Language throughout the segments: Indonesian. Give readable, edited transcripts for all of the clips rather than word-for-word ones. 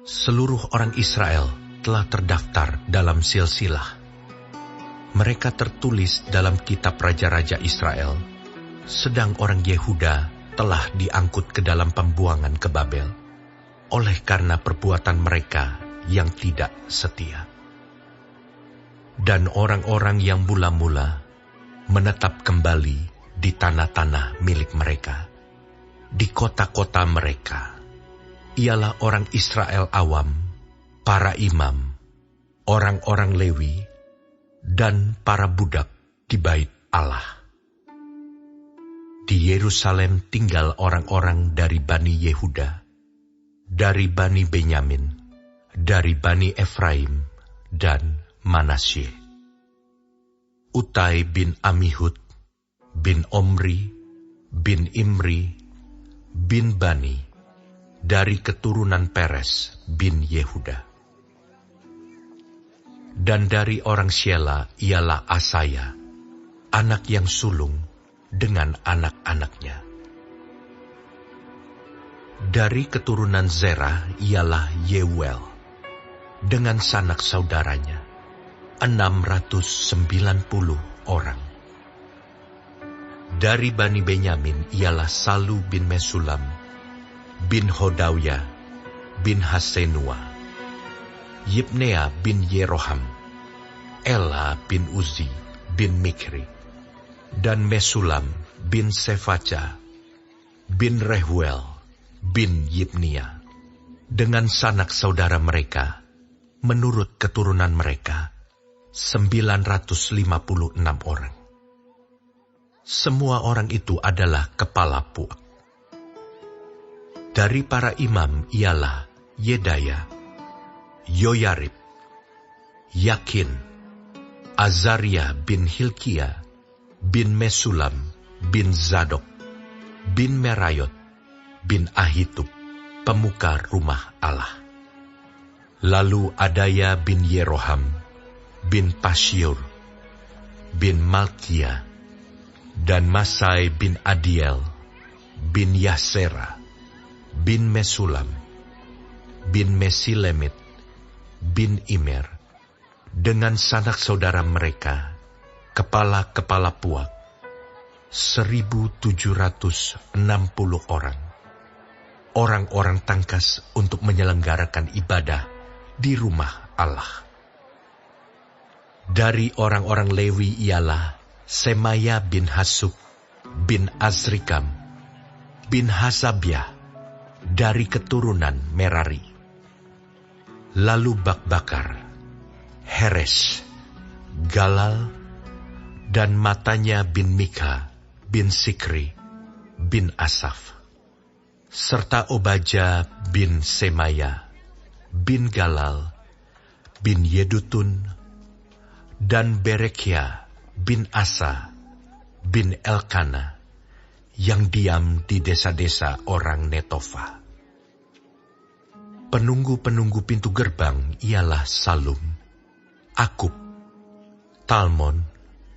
Seluruh orang Israel telah terdaftar dalam silsilah. Mereka tertulis dalam kitab Raja-Raja Israel, sedang orang Yehuda telah diangkut ke dalam pembuangan ke Babel, oleh karena perbuatan mereka yang tidak setia. Dan orang-orang yang mula-mula menetap kembali di tanah-tanah milik mereka, di kota-kota mereka, ialah orang Israel awam, para imam, orang-orang Lewi, dan para budak di bait Allah. Di Yerusalem tinggal orang-orang dari Bani Yehuda, dari Bani Benyamin, dari Bani Efraim, dan Manasye. Utai bin Amihud, bin Omri, bin Imri, bin Bani, dari keturunan Peres bin Yehuda. Dan dari orang Syela ialah Asaya, anak yang sulung dengan anak-anaknya. Dari keturunan Zerah ialah Yeuel, dengan sanak saudaranya, 690 orang. Dari Bani Benyamin ialah Salu bin Mesulam, bin Hodawya, bin Hasenua, Yibnea bin Yeroham, Ela bin Uzi, bin Mikri, dan Mesulam bin Sefaca, bin Rehuel, bin Yibnia, dengan sanak saudara mereka, menurut keturunan mereka, 956 orang. Semua orang itu adalah kepala puak. Dari para imam ialah Yedaya, Yoyarib, Yakin, Azaria bin Hilkia, bin Mesulam, bin Zadok, bin Merayot, bin Ahitub, pemuka rumah Allah. Lalu Adaya bin Yeroham, bin Pasyur, bin Malkia, dan Masai bin Adiel, bin Yasera, bin Mesulam, bin Mesilemit, bin Imer, dengan sanak saudara mereka, kepala-kepala puak, 1.760 orang. Orang-orang tangkas untuk menyelenggarakan ibadah di rumah Allah. Dari orang-orang Lewi ialah Semaya bin Hasub, bin Azrikam, bin Hasabiah, dari keturunan Merari. Lalu Bakbakar, Heres, Galal, dan Matanya bin Mika, bin Sikri, bin Asaf, serta Obaja bin Semaya, bin Galal, bin Yedutun, dan Berekia bin Asa, bin Elkana, yang diam di desa-desa orang Netofa. Penunggu-penunggu pintu gerbang ialah Salum, Akub, Talmon,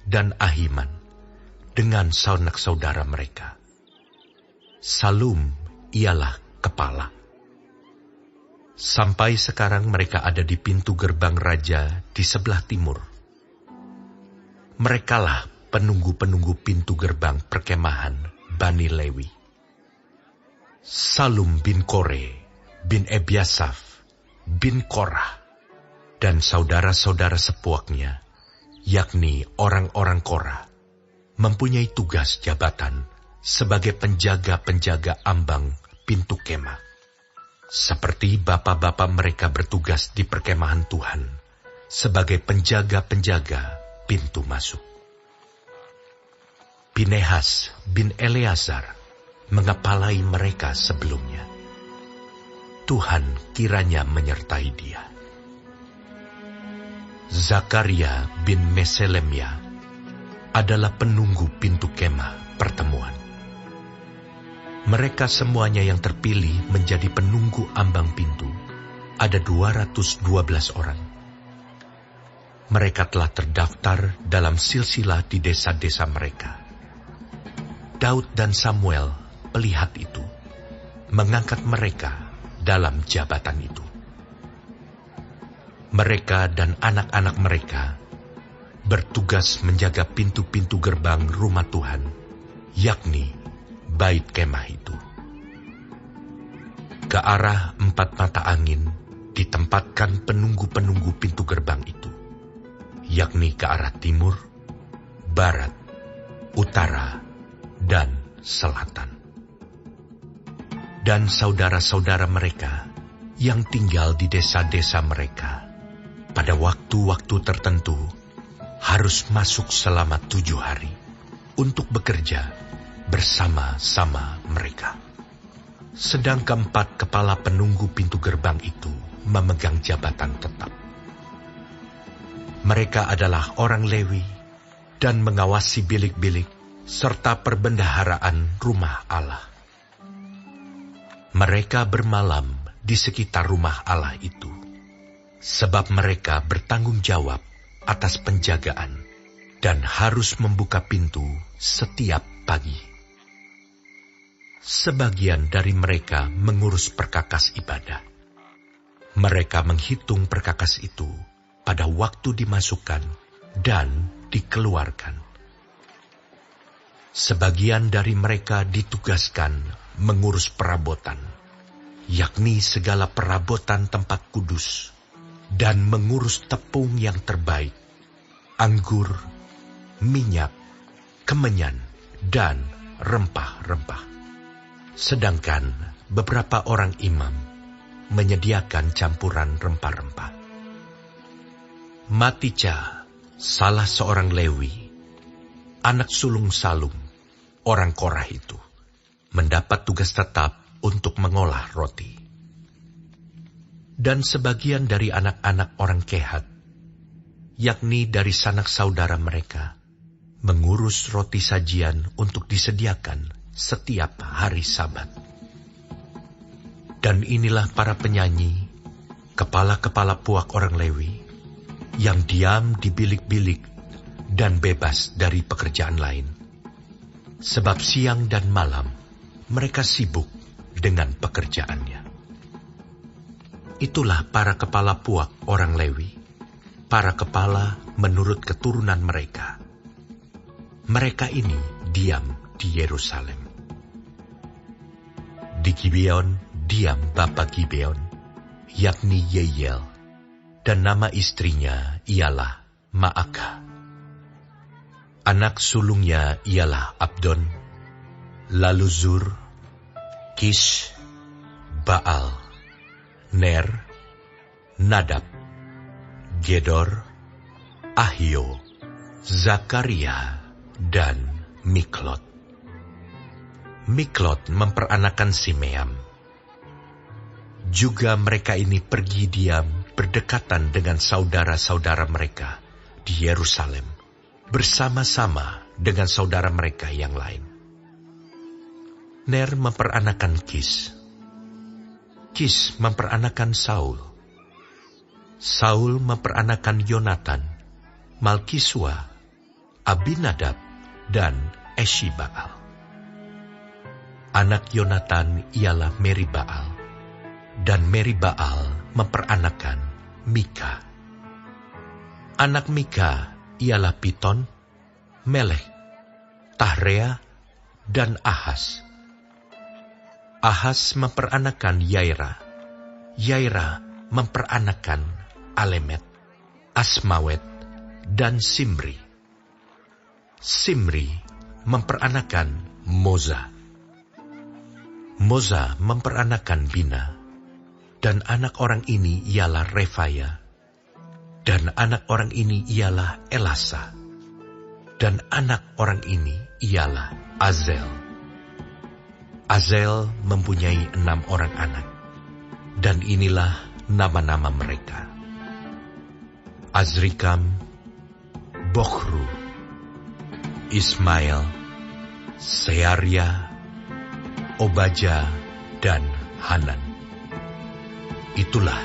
dan Ahiman, dengan sanak saudara mereka. Salum ialah kepala. Sampai sekarang mereka ada di pintu gerbang raja di sebelah timur. Merekalah penunggu-penunggu pintu gerbang perkemahan Bani Lewi. Salum bin Kore, bin Ebiasaf, bin Korah, dan saudara-saudara sepuaknya, yakni orang-orang Korah, mempunyai tugas jabatan sebagai penjaga-penjaga ambang pintu kemah, seperti bapa-bapa mereka bertugas di perkemahan Tuhan sebagai penjaga-penjaga pintu masuk. Pinehas bin Eleazar mengepalai mereka sebelumnya. Tuhan kiranya menyertai dia. Zakaria bin Meselemia adalah penunggu pintu kemah pertemuan. Mereka semuanya yang terpilih menjadi penunggu ambang pintu, ada 212 orang. Mereka telah terdaftar dalam silsilah di desa-desa mereka. Daud dan Samuel, pelihat itu, mengangkat mereka dalam jabatan itu. Mereka dan anak-anak mereka bertugas menjaga pintu-pintu gerbang rumah Tuhan, yakni Bait Kemah itu. Ke arah 4 mata angin ditempatkan penunggu-penunggu pintu gerbang itu, yakni ke arah timur, barat, utara, dan selatan. Dan saudara-saudara mereka yang tinggal di desa-desa mereka pada waktu-waktu tertentu harus masuk selama 7 hari untuk bekerja bersama-sama mereka. Sedang keempat kepala penunggu pintu gerbang itu memegang jabatan tetap. Mereka adalah orang Lewi dan mengawasi bilik-bilik serta perbendaharaan rumah Allah. Mereka bermalam di sekitar rumah Allah itu, sebab mereka bertanggung jawab atas penjagaan dan harus membuka pintu setiap pagi. Sebagian dari mereka mengurus perkakas ibadah. Mereka menghitung perkakas itu pada waktu dimasukkan dan dikeluarkan. Sebagian dari mereka ditugaskan mengurus perabotan, yakni segala perabotan tempat kudus, dan mengurus tepung yang terbaik, anggur, minyak, kemenyan, dan rempah-rempah. Sedangkan beberapa orang imam menyediakan campuran rempah-rempah. Matitya, salah seorang Lewi, anak sulung Salum, orang Korah itu, mendapat tugas tetap untuk mengolah roti. Dan sebagian dari anak-anak orang Kehat, yakni dari sanak saudara mereka, mengurus roti sajian untuk disediakan setiap hari Sabat. Dan inilah para penyanyi, kepala-kepala puak orang Lewi, yang diam di bilik-bilik dan bebas dari pekerjaan lain. Sebab siang dan malam mereka sibuk dengan pekerjaannya. Itulah para kepala puak orang Lewi, para kepala menurut keturunan mereka. Mereka ini diam di Yerusalem. Di Gibeon diam bapa Gibeon, yakni Yeiel, dan nama istrinya ialah Maakah. Anak sulungnya ialah Abdon, lalu Zur, Kish, Baal, Ner, Nadab, Gedor, Ahio, Zakaria, dan Miklot. Miklot memperanakan Simeam. Juga mereka ini pergi diam berdekatan dengan saudara-saudara mereka di Yerusalem, bersama-sama dengan saudara mereka yang lain. Ner memperanakan Kis. Kis memperanakan Saul. Saul memperanakan Yonatan, Malkisua, Abinadab, dan Eshibaal. Anak Yonatan ialah Meribaal, dan Meribaal memperanakan Mika. Anak Mika ialah Piton, Melek, Tahrea, dan Ahas. Ahas memperanakan Yaira. Yaira memperanakan Alemet, Asmawet, dan Simri. Simri memperanakan Moza. Moza memperanakan Bina, dan anak orang ini ialah Refaya, dan anak orang ini ialah Elasa, dan anak orang ini ialah Azel. Azel mempunyai 6 orang anak, dan inilah nama-nama mereka: Azrikam, Bokhru, Ismail, Searia, Obaja, dan Hanan. Itulah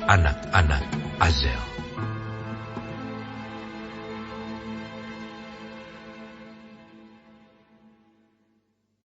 anak-anak Azel.